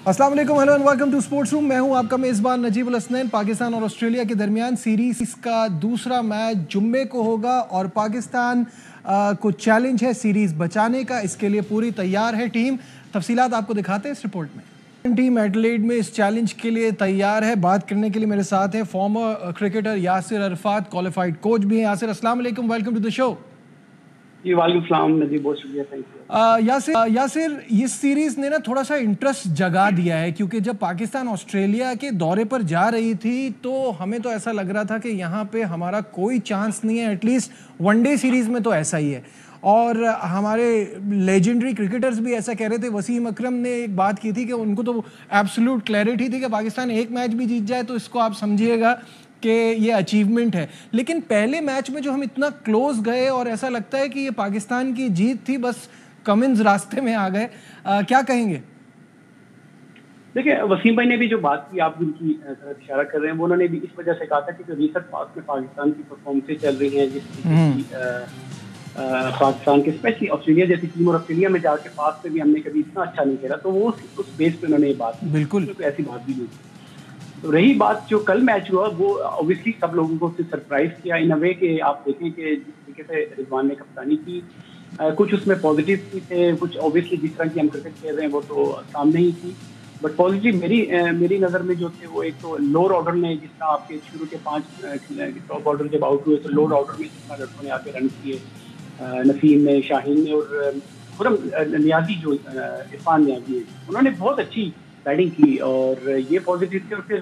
अस्सलाम वालेकुम, hello and welcome to sports room. मैं हूं आपका मेज़बान नजीब उल हसनैन। पाकिस्तान और ऑस्ट्रेलिया के दरमियान सीरीज का दूसरा मैच जुम्मे को होगा और पाकिस्तान को चैलेंज है सीरीज बचाने का। इसके लिए पूरी तैयार है टीम। तफसीलात आपको दिखाते हैं इस रिपोर्ट में। टीम एडिलेड में इस चैलेंज के लिए तैयार है। बात करने के लिए मेरे साथ है former cricketer Yasir Arafat, qualified coach भी हैं। यासिर, अस्सलाम वालेकुम, वेलकम टू द शो। जी वालेकुम सलाम नजीब, बहुत शुक्रिया, थैंक यू। यासिर, इस सीरीज ने ना थोड़ा सा इंटरेस्ट जगा दिया है, क्योंकि जब पाकिस्तान ऑस्ट्रेलिया के दौरे पर जा रही थी तो हमें तो ऐसा लग रहा था कि यहाँ पे हमारा कोई चांस नहीं है। एटलीस्ट वनडे सीरीज में तो ऐसा ही है। और हमारे लेजेंडरी क्रिकेटर्स भी ऐसा कह रहे थे। वसीम अकरम ने एक बात की थी कि उनको तो एब्सोल्यूट क्लैरिटी थी कि पाकिस्तान एक मैच भी जीत जाए तो इसको आप समझिएगा कि ये अचीवमेंट है। लेकिन पहले मैच में जो हम इतना क्लोज गए और ऐसा लगता है कि ये पाकिस्तान की जीत थी, बस कमिंस रास्ते में आ गए। क्या कहेंगे? देखिए, वसीम भाई ने भी जो बात की, आप जिनकी तरफ इशारा कर रहे हैं, वो उन्होंने भी इस वजह से कहा था कि जो रिसेंट पास में पाकिस्तान की परफॉर्मेंसें चल रही हैं, जिस पाकिस्तान के स्पेशली ऑस्ट्रेलिया जैसी टीम, और ऑस्ट्रेलिया में जाके पास पे भी हमने कभी इतना अच्छा नहीं खेला, तो वो उस बेस पे उन्होंने ये बात की। बिल्कुल ऐसी बात भी नहीं। तो रही बात जो कल मैच हुआ, वो ऑब्वियसली सब लोगों को सरप्राइज किया इन अ वे कि आप देखें कि जिस तरीके से रिजवान ने कप्तानी की, कुछ उसमें पॉजिटिव भी थे, कुछ ऑब्वियसली जिस तरह की हम क्रिकेट खेल रहे हैं वो तो सामने ही थी। बट पॉजिटिव मेरी नज़र में जो थे वो एक तो लोअर ऑर्डर ने, जिस तरह आपके शुरू के 5 टॉप ऑर्डर जब आउट हुए तो लोअर ऑर्डर में जिस तरह लड़कों ने आके रन किए, नसीम ने, शाहीन ने और खुरम नियाजी, जो इरफान नियाजी, उन्होंने बहुत अच्छी बैटिंग की और ये पॉजिटिव थे। और फिर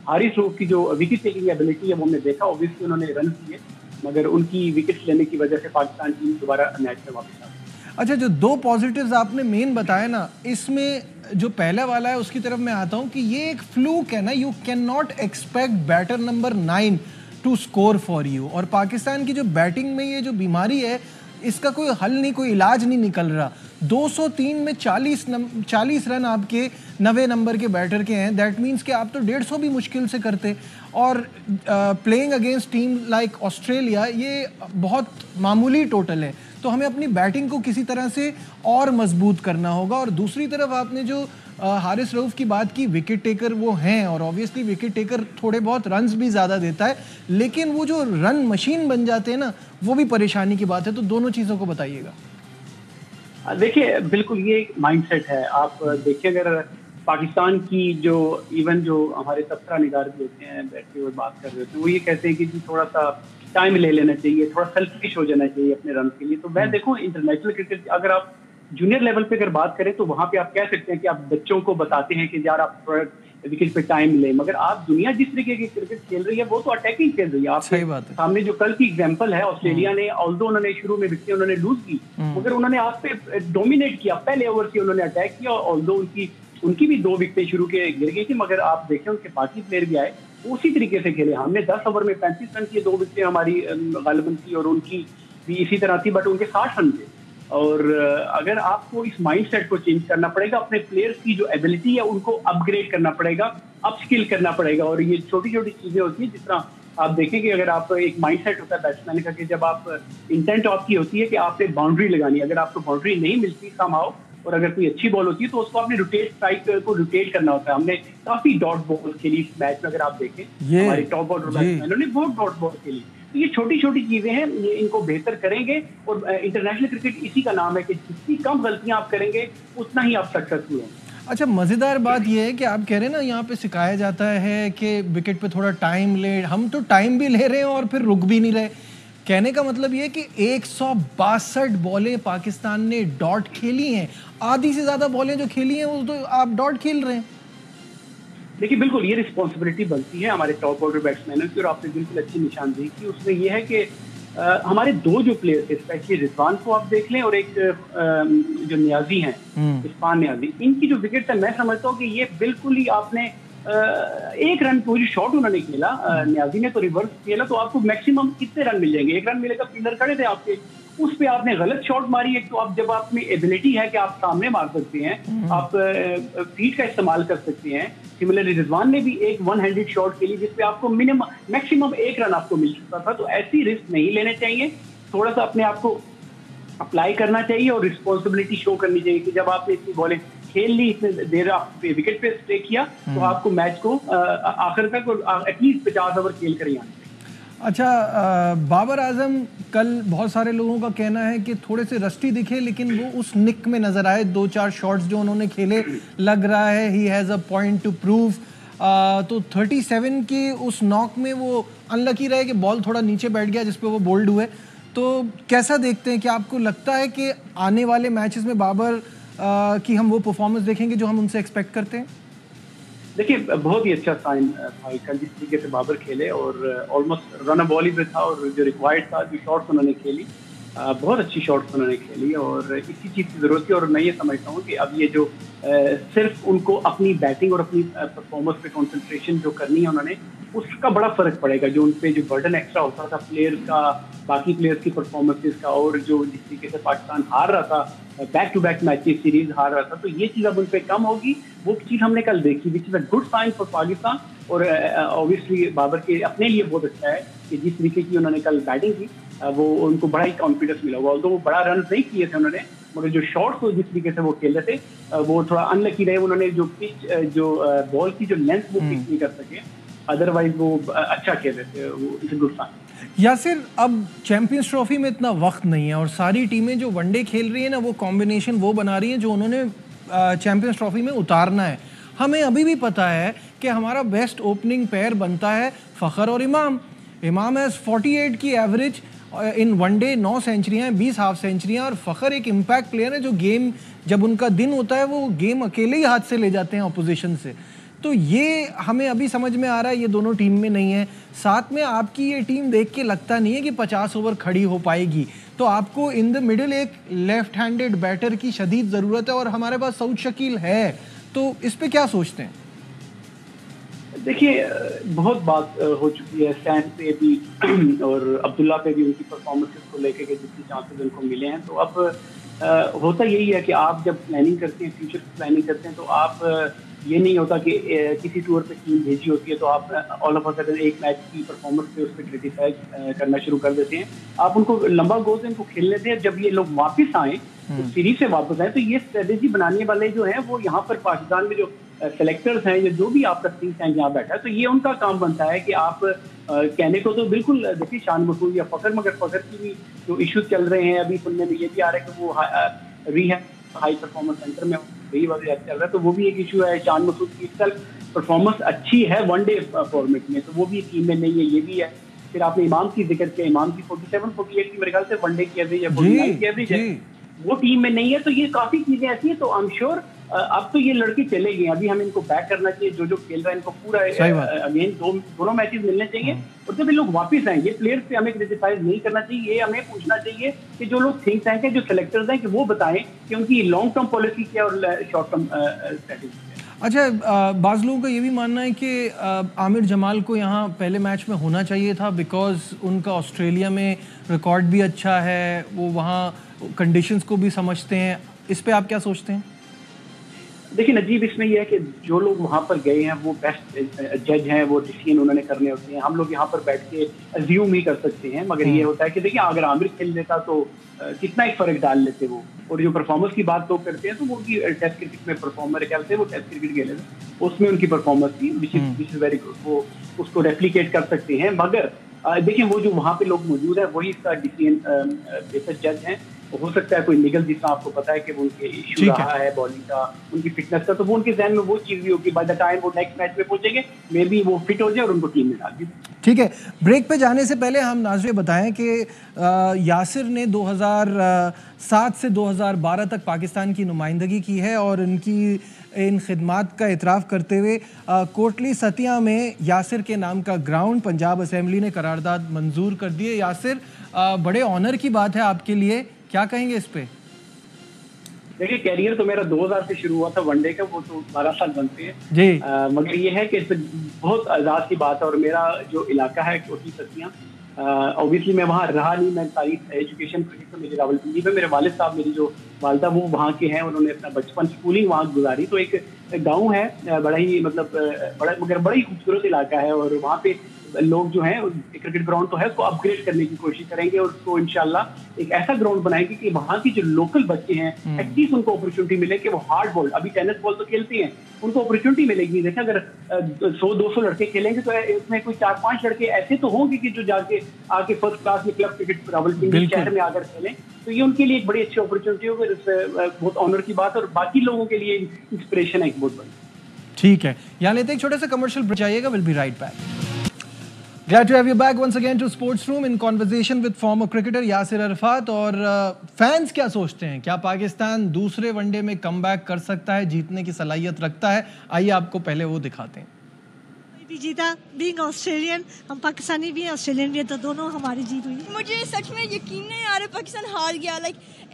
हारिस रऊफ की जो विकेट टेकिंग एबिलिटी है वो हमने देखा। ऑब्वियसली उन्होंने रन किए, मगर उनकी विकेट लेने की वजह से पाकिस्तान टीम दोबारा मैच में वापस आ गई। अच्छा, जो दो पॉजिटिव्स आपने मेन बताया ना, इसमें जो पहला वाला है उसकी तरफ मैं आता हूँ कि ये एक फ्लूक है ना। You can not expect batter number 9 to score for you. और पाकिस्तान की जो बैटिंग में ये जो बीमारी है, इसका कोई हल नहीं, कोई इलाज नहीं निकल रहा। 203 में 40 रन आपके 90 नंबर के बैटर के हैं। दैट मीन्स कि आप तो 150 भी मुश्किल से करते। और playing against team like Australia, ये बहुत मामूली टोटल है। तो हमें अपनी बैटिंग को किसी तरह से और मजबूत करना होगा। और दूसरी तरफ आपने जो हारिस रऊफ की बात की, विकेट टेकर वो हैं और ऑब्वियसली विकेट टेकर थोड़े बहुत रन्स भी ज़्यादा देता है, लेकिन वो जो रन मशीन बन जाते हैं ना, वो भी परेशानी की बात है। तो दोनों चीज़ों को बताइएगा। देखिए, बिल्कुल ये एक माइंडसेट है। आप देखिए, अगर पाकिस्तान की जो इवन जो हमारे तबसरा निगार भी होते हैं, बैठे हुए बात कर रहे होते हैं, वो ये कहते हैं कि जी थोड़ा सा टाइम ले लेना चाहिए, थोड़ा सेल्फिश हो जाना चाहिए अपने रन के लिए। तो मैं देखो, इंटरनेशनल क्रिकेट अगर आप जूनियर लेवल पे अगर बात करें तो वहां पे आप कह सकते हैं कि आप बच्चों को बताते हैं कि यार आप विकेट पे टाइम ले, मगर आप दुनिया जिस तरीके की क्रिकेट खेल रही है वो तो अटैकिंग खेल रही है। आप सामने जो कल की एग्जांपल है, ऑस्ट्रेलिया ने ऑल्दो उन्होंने शुरू में विकेट उन्होंने लूज की, मगर उन्होंने आप पे डोमिनेट किया। पहले ओवर से उन्होंने अटैक किया, ऑल्दो उनकी भी 2 विकेटें शुरू के गिर गई थी, मगर आप देखें उनके बाकी प्लेयर भी आए, उसी तरीके से खेले। हमने 10 ओवर में 35 रन किए, 2 विकेटें हमारी गालिबन थी और उनकी भी इसी तरह थी, बट उनके 60 रन थे। और अगर आपको इस माइंडसेट को चेंज करना पड़ेगा, अपने प्लेयर्स की जो एबिलिटी है उनको अपग्रेड करना पड़ेगा, अपस्किल करना पड़ेगा। और ये छोटी छोटी चीजें होती हैं, जिस तरह आप देखें कि अगर आप एक माइंडसेट होता है बैट्समैन का कि जब आप इंटेंट आपकी होती है कि आपने बाउंड्री लगानी, अगर आपको बाउंड्री नहीं मिलती समहाउ, और अगर कोई अच्छी बॉल होती है तो उसको आपने स्ट्राइक को रोटेट करना होता है। हमने काफी डॉट बॉल खेली इस मैच में। अगर आप देखें हमारे टॉप ऑर्डर बैट्समैनों ने बहुत डॉट बॉल खेली। तो ये छोटी छोटी चीजें हैं, ये इनको बेहतर करेंगे। और इंटरनेशनल क्रिकेट इसी का नाम है कि जितनी कम गलतियां आप करेंगे उतना ही आप सक्सेसफुल होंगे। अच्छा, मज़ेदार बात यह है कि आप कह रहे हैं ना, यहाँ पे सिखाया जाता है कि विकेट पे थोड़ा टाइम ले। हम तो टाइम भी ले रहे हैं और फिर रुक भी नहीं रहे। कहने का मतलब ये है कि 162 बॉलें पाकिस्तान ने डॉट खेली हैं। आधी से ज़्यादा बॉलें जो खेली हैं वो तो आप डॉट खेल रहे हैं। देखिए, बिल्कुल ये रिस्पॉन्सिबिलिटी बनती है हमारे टॉप ऑर्डर बैट्समैनों की, और आपने बिल्कुल अच्छी निशानदेही की। उसमें यह है कि हमारे 2 जो प्लेयर थे, स्पेशली रिजवान को आप देख लें और एक जो नियाजी हैं, इरफान नियाजी, इनकी जो विकेट है, मैं समझता हूँ कि ये बिल्कुल ही आपने 1 रन पूरी शॉट उन्होंने खेला, नियाजी ने तो रिवर्स खेला, तो आपको मैक्सिमम कितने रन मिल जाएंगे? 1 रन मिलेगा, फील्डर खड़े थे आपके, उस पे आपने गलत शॉट मारी। एक तो आप जब आप में एबिलिटी है कि आप सामने मार सकते हैं, आप फीट का इस्तेमाल कर सकते हैं। सिमिलरली रिजवान ने भी एक 1 हैंडेड शॉट खेली जिसपे आपको मैक्सिमम 1 रन आपको मिल सकता था। तो ऐसी रिस्क नहीं लेने चाहिए, थोड़ा सा अपने आप को अप्लाई करना चाहिए और रिस्पॉन्सिबिलिटी शो करनी चाहिए कि जब आपने इतनी बॉलें खेल ली, इतने देर आप विकेट पे स्टे किया, तो आपको मैच को आखिर तक और एटलीस्ट 50 ओवर खेल कर ही आना। अच्छा, बाबर आजम कल बहुत सारे लोगों का कहना है कि थोड़े से रस्टी दिखे, लेकिन वो उस निक में नजर आए। 2-4 शॉट्स जो उन्होंने खेले, लग रहा है he has a point two prove. तो 37 की उस नॉक में वो अनलकी रहे कि बॉल थोड़ा नीचे बैठ गया, जिसपे वो बोल्ड हुए। तो कैसा देखते हैं, कि आपको लगता है कि आने वाले मैचेस में बाबर की हम वो परफॉर्मेंस देखेंगे जो हम उनसे एक्सपेक्ट करते हैं? देखिए, बहुत ही अच्छा साइन था कल जिस तरीके से बाबर खेले, और ऑलमोस्ट रन बॉल ही पे था, और जो रिक्वायर्ड था, जो शॉट्स उन्होंने खेली, बहुत अच्छी शॉट्स उन्होंने खेली, और इसी चीज़ की ज़रूरत थी। और मैं ये समझता हूँ कि अब ये जो सिर्फ उनको अपनी बैटिंग और अपनी परफॉर्मेंस पे कंसंट्रेशन जो करनी है उन्होंने, उसका बड़ा फर्क पड़ेगा। जो उन पे जो बर्डन एक्स्ट्रा होता था प्लेयर्स का, बाकी प्लेयर्स की परफॉर्मेंसेस का, और जो जिस तरीके से पाकिस्तान हार रहा था, back to back matches series हार रहा था, तो ये चीज़ अब उन पे कम होगी। वो चीज़ हमने कल देखी, which is a good sign for Pakistan. और ऑब्वियसली बाबर के अपने लिए बहुत अच्छा है कि जिस तरीके की उन्होंने कल बैटिंग की, वो उनको बड़ा ही कॉन्फिडेंस मिला होगा। तो वो बड़ा रन नहीं किए थे उन्होंने, मगर जो शॉट्स को जिस तरीके से वो खेल रहे थे, वो थोड़ा अनलकी रहे। उन्होंने जो पिच, जो बॉल की जो लेंथ वो पिच नहीं कर सके, अदरवाइज वो अच्छा खेल रहे थे। वो इट्स गुड साइन। यासिर, अब चैंपियंस ट्रॉफी में इतना वक्त नहीं है, और सारी टीमें जो वनडे खेल रही है ना, वो कॉम्बिनेशन वो बना रही है जो उन्होंने चैंपियंस ट्रॉफी में उतारना है। हमें अभी भी पता है कि हमारा बेस्ट ओपनिंग पेयर बनता है फ़खर और इमाम। इमाम हैज़ 48 की एवरेज इन वनडे, 9 सेंचुरियाँ, 20 हाफ सेंचुरियाँ, और फ़खर एक इम्पैक्ट प्लेयर है जो गेम, जब उनका दिन होता है, वो गेम अकेले ही हाथ से ले जाते हैं अपोजिशन से। तो ये हमें अभी समझ में आ रहा है, ये दोनों टीम में नहीं है। साथ में आपकी ये टीम देख के लगता नहीं है कि 50 ओवर खड़ी हो पाएगी। तो आपको इन द मिडिल एक लेफ्ट हैंडेड बैटर की शदीद ज़रूरत है, और हमारे पास सऊद शकील है। तो इस पे क्या सोचते हैं? देखिए, बहुत बात हो चुकी है सैन पे भी और अब्दुल्ला पे भी, उनकी परफॉर्मेंसेस को लेकर के जितनी चांसेस उनको मिले हैं। तो अब होता यही है कि आप जब प्लानिंग करते हैं, फ्यूचर की प्लानिंग करते हैं, तो आप ये नहीं होता कि किसी टूर पे टीम भेजी होती है तो आप ऑल ऑफ अ सडन एक मैच की परफॉर्मेंस पे उस पर क्रिटिसाइज करना शुरू कर देते हैं। आप उनको लंबा गोल से इनको खेल लेते हैं। जब ये लोग वापस आए, तो सीरीज से वापस आए, तो ये स्ट्रेटेजी बनाने वाले जो हैं, वो यहाँ पर पाकिस्तान में जो सेलेक्टर्स हैं, या जो भी आपका थिंक टैंक यहाँ बैठा है, तो ये उनका काम बनता है कि आप कहने को तो बिल्कुल देखिए शान मसूद या फ़खर, मगर फ़खर की भी जो इश्यूज चल रहे हैं, अभी सुनने में ये भी आ रहा है कि वो रिहैब हाई परफॉर्मेंस सेंटर में वही वजह चल रहा है, तो वो भी एक इशू है। शान मसूद की कल परफॉर्मेंस अच्छी है वनडे फॉर्मेट में, तो वो भी टीम में नहीं है, ये भी है। फिर आपने इमाम की जिक्र किया, इमाम की 47-48 की मेरे ख्याल से वनडे की एवरेज या 49 की एवरेज है, वो टीम में नहीं है। तो ये काफी चीजें ऐसी हैं। तो आई एम श्योर अब तो ये लड़के चले गए, अभी हमें इनको बैक करना चाहिए। जो खेल रहा है इनको पूरा अगेन दोनों मैचेस मिलने चाहिए। और जब ये लोग वापस आए, ये प्लेयर्स पे हमें क्रिटिसाइज नहीं करना चाहिए, ये हमें पूछना चाहिए कि जो लोग थिंक टैंक है, जो सेलेक्टर्स हैं, कि वो बताएं कि उनकी लॉन्ग टर्म पॉलिसी क्या और शॉर्ट टर्म स्ट्रेटेजी। अच्छा, बाज़ लोगों का ये भी मानना है कि आमिर जमाल को यहाँ पहले मैच में होना चाहिए था, बिकॉज उनका ऑस्ट्रेलिया में रिकॉर्ड भी अच्छा है, वो वहाँ कंडीशंस को भी समझते हैं। इस पे आप क्या सोचते हैं? देखिए नजीब, इसमें यह है कि जो लोग वहाँ पर गए हैं वो बेस्ट जज हैं, वो डिसीजन उन्होंने करने होते हैं। हम लोग यहाँ पर बैठ के अज्यूम ही कर सकते हैं, मगर ये होता है कि देखिए अगर आमिर खेल लेता तो कितना एक फर्क डाल लेते वो। और जो परफॉर्मेंस की बात लोग करते हैं, तो वो उनकी टेस्ट क्रिकेट में परफॉर्मर क्या थे, वो टेस्ट क्रिकेट खेले थे, उसमें उनकी परफॉर्मेंस थी विच इज वेरी गुड, वो उसको रेप्लिकेट कर सकते हैं। मगर देखिए वो जो वहाँ पे लोग मौजूद हैं, वही इसका डिसीजन बेहतर जज हैं। हो सकता है कोई निगल, जिसका आपको पता है कि वो उनके इशू रहा है बॉलिंग का, उनकी फिटनेस का, तो वो उनके जहन में वो चीज़ भी होगी। बाय द टाइम वो नेक्स्ट मैच में पहुंचेंगे, मे बी वो फिट हो जाए और उनको टीम में डाल दी। ठीक है, ब्रेक पे जाने से पहले हम नाज़रीन बताएं कि यासिर ने 2007 से 2012 तक पाकिस्तान की नुमाइंदगी की है, और इनकी इन खिदमात का इतराफ़ करते हुए कोटली सतिया में यासिर के नाम का ग्राउंड पंजाब असेंबली ने करारदाद मंजूर कर दिए। यासिर, बड़े ऑनर की बात है आपके लिए, क्या कहेंगे इस पे? देखिए कैरियर तो मेरा 2000 से शुरू हुआ था वनडे का, वो तो 12 साल बनते हैं जी। मगर ये है कि बहुत आज़ाद की बात है। और मेरा जो इलाका है कोटली सतिया, ऑब्वियसली मैं वहाँ रहा नहीं, मैं सारी एजुकेशन तो मेरी रावलपिंडी में, मेरे वालिद साहब मेरी जो वालदा वो वहाँ के हैं, उन्होंने अपना बचपन स्कूलिंग वहाँ गुजारी। तो एक गाँव है, बड़ा ही मतलब बड़ा ही खूबसूरत इलाका है, और वहाँ पे लोग जो हैं क्रिकेट ग्राउंड तो है, उसको अपग्रेड करने की कोशिश करेंगे और उसको इंशाल्लाह एक ऐसा ग्राउंड बनाएंगे कि वहाँ की जो लोकल बच्चे हैं एटलीस्ट उनको अपॉर्चुनिटी मिले कि वो हार्ड बॉल, अभी टेनिस बॉल तो खेलते हैं, उनको अपॉर्चुनिटी मिलेगी। देखिए अगर 100-200 लड़के खेलेंगे तो इसमें कोई 4-5 लड़के ऐसे तो होंगे कि जो जाके आके फर्स्ट क्लास में क्लब क्रिकेट रावलपिंडी शहर में आकर खेलें, तो ये उनके लिए एक बड़ी अच्छी अपॉर्चुनिटी होगी। बहुत ऑनर की बात, और बाकी लोगों के लिए इंस्पिरेशन है एक बहुत बड़ी। ठीक है, यहाँ लेते हैं एक छोटा सा कमर्शियल ब्रेक, जाइएगा, will be right back. Glad to have you back once again to Sports Room in conversation with former cricketer Yasir Arafat. और फैंस क्या सोचते हैं, क्या पाकिस्तान दूसरे वनडे में कमबैक कर सकता है, जीतने की सलाहियत रखता है? आइए आपको पहले वो दिखाते हैं। भी जीता, बीइंग ऑस्ट्रेलियन, हम पाकिस्तानी भी हैं, ऑस्ट्रेलियन भी हैं, तो दोनों हमारी जीत हुई। मुझे सच में यकीन नहीं आ रहा पाकिस्तान हार गया।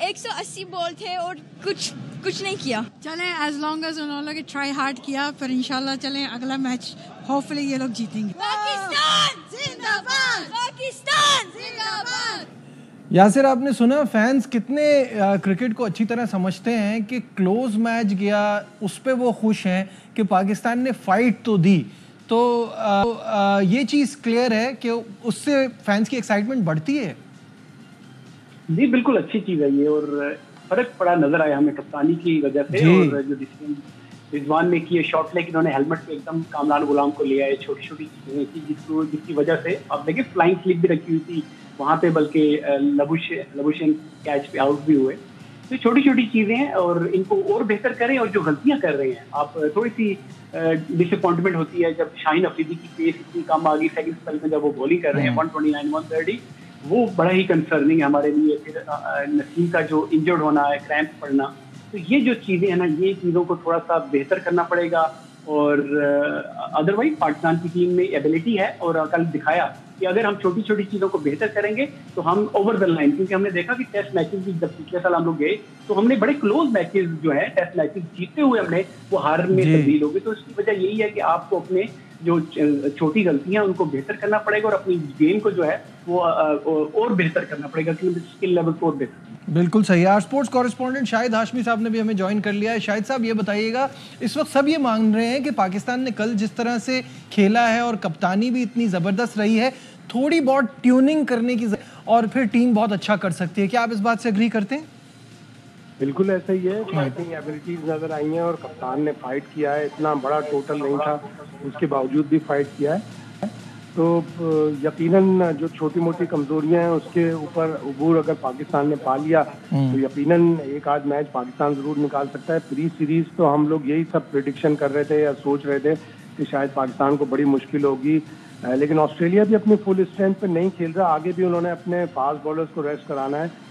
180 बॉल थे और कुछ नहीं किया। चलें, एज लॉन्ग एज उन्होंने ट्राई हार्ड किया, फिर इंशाल्लाह चलें अगला मैच होपफुली ये लोग जीतेंगे। पाकिस्तान जिंदाबाद, पाकिस्तान जिंदाबाद। यासिर, आपने सुना फैंस कितने क्रिकेट को अच्छी तरह समझते हैं कि क्लोज मैच गया उस पर वो खुश हैं कि पाकिस्तान ने फाइट तो दी। तो ये चीज़ क्लियर है कि उससे फैंस की एक्साइटमेंट बढ़ती है। जी बिल्कुल, अच्छी चीज़ है ये, और फर्क पड़ा नजर आया हमें कप्तानी की वजह से। और जो डिसीजन रिजवान ने किए, शॉट लेग इन्होंने हेलमेट पे एकदम कामरान गुलाम को ले आए, छोटी छोटी चीजें थी जिसकी वजह से अब देखिए फ्लाइंग स्लिप भी रखी हुई थी वहाँ पे, बल्कि लबुशेन कैच पे आउट भी हुए। तो छोटी छोटी चीजें हैं और इनको और बेहतर करें। और जो गलतियां कर रहे हैं आप, थोड़ी सी डिसअपॉइंटमेंट होती है जब शाहीन अफरीदी की पेस इतनी कम आ गई सेकंड स्पेल में, जब वो बॉलिंग कर रहे हैं 129-130, वो बड़ा ही कंसर्निंग है हमारे लिए। फिर नसीम का जो इंजर्ड होना है, क्रैम्प पड़ना, तो ये जो चीजें हैं ना, ये चीजों को थोड़ा सा बेहतर करना पड़ेगा। और अदरवाइज पाकिस्तान की टीम में एबिलिटी है, और कल दिखाया कि अगर हम छोटी छोटी चीजों को बेहतर करेंगे तो हम ओवर द लाइन, क्योंकि हमने देखा कि टेस्ट मैचेस भी जब पिछले साल हम लोग गए तो हमने बड़े क्लोज मैचेस जो है टेस्ट मैचेस जीतते हुए हमने वो हार में तब्दील हो गए। तो इसकी वजह यही है कि आपको अपने जो छोटी गलतियां उनको बेहतर करना पड़ेगा और अपनी गेम को जो है वो और बेहतर करना पड़ेगा, स्किल लेवल को और बेहतर। बिल्कुल सही है। स्पोर्ट्स कॉरेस्पॉन्डेंट शाहिद हाशमी साहब ने भी हमें ज्वाइन कर लिया है। शाहिद साहब, ये बताइएगा, इस वक्त सब ये मांग रहे हैं कि पाकिस्तान ने कल जिस तरह से खेला है और कप्तानी भी इतनी ज़बरदस्त रही है, थोड़ी बहुत ट्यूनिंग करने की और फिर टीम बहुत अच्छा कर सकती है। क्या आप इस बात से एग्री करते हैं? बिल्कुल ऐसा ही है। फाइटिंग एबिलिटीज नजर आई हैं और कप्तान ने फाइट किया है, इतना बड़ा टोटल नहीं था उसके बावजूद भी फाइट किया है। तो यकीनन जो छोटी मोटी कमजोरियां हैं उसके ऊपर उबूर अगर पाकिस्तान ने पा लिया तो यकीनन एक आध मैच पाकिस्तान जरूर निकाल सकता है। प्री सीरीज तो हम लोग यही सब प्रेडिक्शन कर रहे थे या सोच रहे थे कि शायद पाकिस्तान को बड़ी मुश्किल होगी, लेकिन ऑस्ट्रेलिया भी अपनी फुल स्ट्रेंथ पे नहीं खेल रहा। आगे भी उन्होंने अपने फास्ट बॉलर्स को रेस्ट कराना है।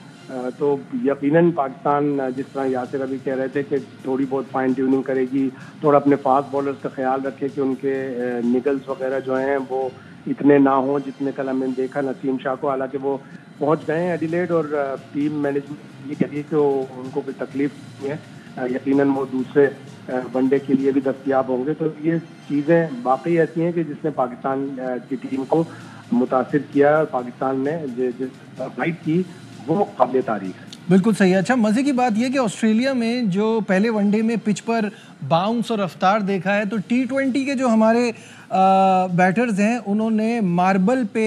तो यकीनन पाकिस्तान, जिस तरह यासिर अभी कह रहे थे कि थोड़ी बहुत फाइन ट्यूनिंग करेगी, थोड़ा अपने फास्ट बॉलर्स का ख्याल रखे कि उनके निगल्स वगैरह जो हैं वो इतने ना हो जितने कल हमने देखा नसीम शाह को। हालांकि वो पहुंच गए हैं एडिलेड और टीम मैनेजमेंट ये कहती है कि उनको कोई तकलीफ नहीं है, यकीनन वो दूसरे वनडे के लिए भी दस्तयाब होंगे। तो ये चीज़ें वाकई ऐसी हैं कि जिसने पाकिस्तान की टीम को मुतासिर किया और पाकिस्तान ने जिस फाइट की वो काबिल तारीफ है। बिल्कुल सही है। अच्छा, मज़े की बात यह कि ऑस्ट्रेलिया में जो पहले वनडे में पिच पर बाउंस और रफ्तार देखा है, तो T20 के जो हमारे बैटर्स हैं उन्होंने मार्बल पे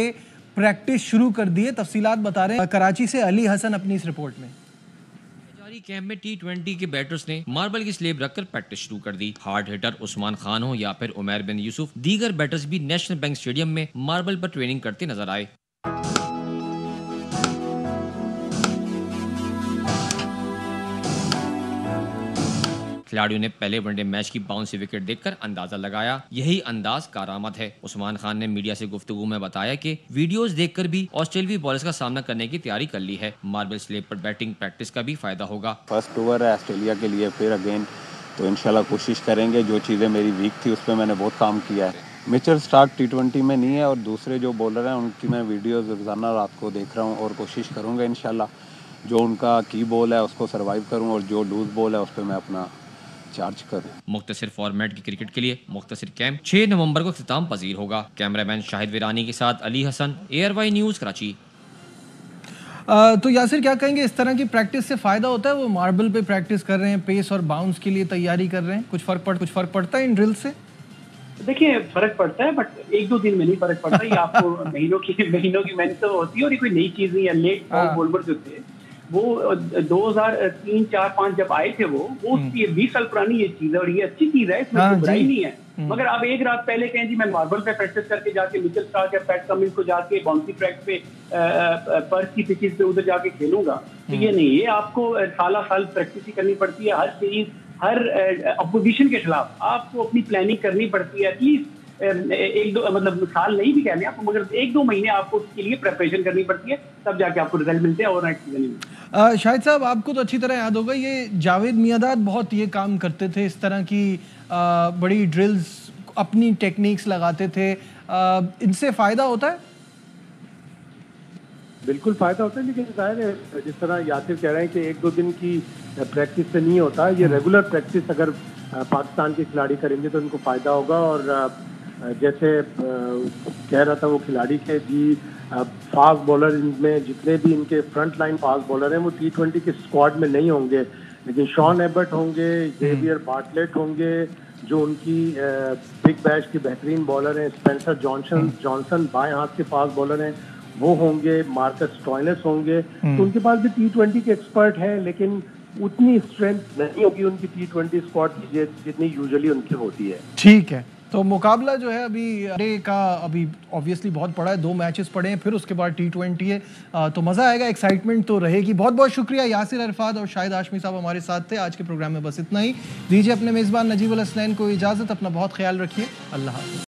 प्रैक्टिस शुरू कर दी है। तफसीलात बता रहे हैं कराची से अली हसन अपनी इस रिपोर्ट में। जारी कैंप में T20 के बैटर्स ने मार्बल की स्लेब रखकर प्रैक्टिस शुरू कर दी। हार्ड हिटर उस्मान खान हो या फिर उमैर बिन यूसुफ, दीगर बैटर्स भी नेशनल बैंक स्टेडियम में मार्बल पर ट्रेनिंग करते नजर आए। खिलाड़ियों ने पहले वनडे मैच की बाउंसी विकेट देखकर अंदाजा लगाया, यही अंदाज कारआमद है। उस्मान खान ने मीडिया से गुफ्तगू में बताया कि वीडियोस देखकर भी ऑस्ट्रेलियाई बॉलर्स का सामना करने की तैयारी कर ली है। मार्बल स्लेब पर बैटिंग प्रैक्टिस का भी फायदा होगा। फर्स्ट ओवर है ऑस्ट्रेलिया के लिए, फिर अगेन तो इंशाल्लाह कोशिश करेंगे। जो चीज़ें मेरी वीक थी उस पर मैंने बहुत काम किया है। मिचेल स्टार्क T20 में नहीं है और दूसरे जो बॉलर हैं उनकी मैं वीडियोज़ रोज़ाना रात को देख रहा हूँ और कोशिश करूँगा इंशाल्लाह जो उनका की बॉल है उसको सर्वाइव करूँ और जो लूज बॉल है उस पर मैं अपना चार्ज करूं। मुख्तसर फॉर्मेट की क्रिकेट के लिए मुख्तसर कैंप 6 नवंबर को इख्तिताम पजीर होगा। कैमरामैन शाहिद वीरानी के साथ अली हसन, ARY न्यूज़ कराची। तो यासिर क्या कहेंगे, इस तरह की प्रैक्टिस से फ़ायदा होता है? वो मार्बल पे प्रैक्टिस कर रहे हैं, पेस और बाउंस के लिए तैयारी कर रहे हैं, कुछ फ़र्क पड़ता है इन ड्रिल से? देखिए फर्क पड़ता है, बट एक दो दिन में नहीं फर्क पड़ता। ये आपको महीनों की मेहनत तो होती है, और ये कोई नई चीज नहीं है। लेट बॉलर जो थे वो 2003, 4, 5 जब आए थे वो 20 साल पुरानी ये चीज है, और ये अच्छी चीज है, इसमें कोई बुराई नहीं है। मगर आप एक रात पहले कहें जी मैं मार्बल पे प्रैक्टिस करके जाके मिचेल स्टार्क या पैट कमिंस को जाके बाउंसी ट्रैक पे पर्थ की पिचेस पे उधर जाके खेलूंगा, तो ये नहीं। ये आपको साल प्रैक्टिस ही करनी पड़ती है। हर सीरीज, हर अपोजिशन के खिलाफ आपको अपनी प्लानिंग करनी पड़ती है। एटलीस्ट एक दो, मतलब साल नहीं भी कहने आपको, मगर 1-2 महीने आपको उसके लिए प्रिपरेशन करनी पड़ती है, तब जाके आपको रिजल्ट मिलते हैं, ओवरनाइट चीजें नहीं मिलती। शाहिद साहब, आपको तो अच्छी तरह याद होगा, ये जावेद मियांदाद बहुत ये काम करते थे, इस तरह की बड़ी ड्रिल्स, अपनी टेक्निक्स लगाते थे। इनसे फ़ायदा होता है? बिल्कुल फ़ायदा होता है, लेकिन जाहिर है जिस तरह यासिर कह रहे हैं कि 1-2 दिन की प्रैक्टिस से नहीं होता। ये रेगुलर प्रैक्टिस अगर पाकिस्तान के खिलाड़ी करेंगे तो उनको फ़ायदा होगा। और जैसे कह रहा था वो खिलाड़ी के जी, फास्ट बॉलर इनमें जितने भी इनके फ्रंट लाइन फास्ट बॉलर हैं वो T20 के स्क्वाड में नहीं होंगे, लेकिन शॉन एबर्ट होंगे, जेवियर बार्टलेट होंगे, जो उनकी बिग बैश के बेहतरीन बॉलर हैं, स्पेंसर जॉनसन बाएं हाथ के फास्ट बॉलर हैं, वो होंगे, मार्कस स्टॉइनस होंगे। तो उनके पास भी T20 के एक्सपर्ट हैं, लेकिन उतनी स्ट्रेंथ नहीं होगी उनकी T20 स्क्वाड की जितनी यूजुअली उनकी होती है। ठीक है, तो मुकाबला जो है अभी अभी ऑब्वियसली बहुत पड़ा है, 2 मैचेस पड़े हैं, फिर उसके बाद T20 है, तो मज़ा आएगा, एक्साइटमेंट तो रहेगी। बहुत बहुत शुक्रिया यासिर अरफात और शाहिद हाशमी साहब हमारे साथ थे। आज के प्रोग्राम में बस इतना ही। दीजिए अपने मेज़बान नजीब अल हसनैन को इजाज़त। अपना बहुत ख्याल रखिए। अल्लाह हाफ़िज़।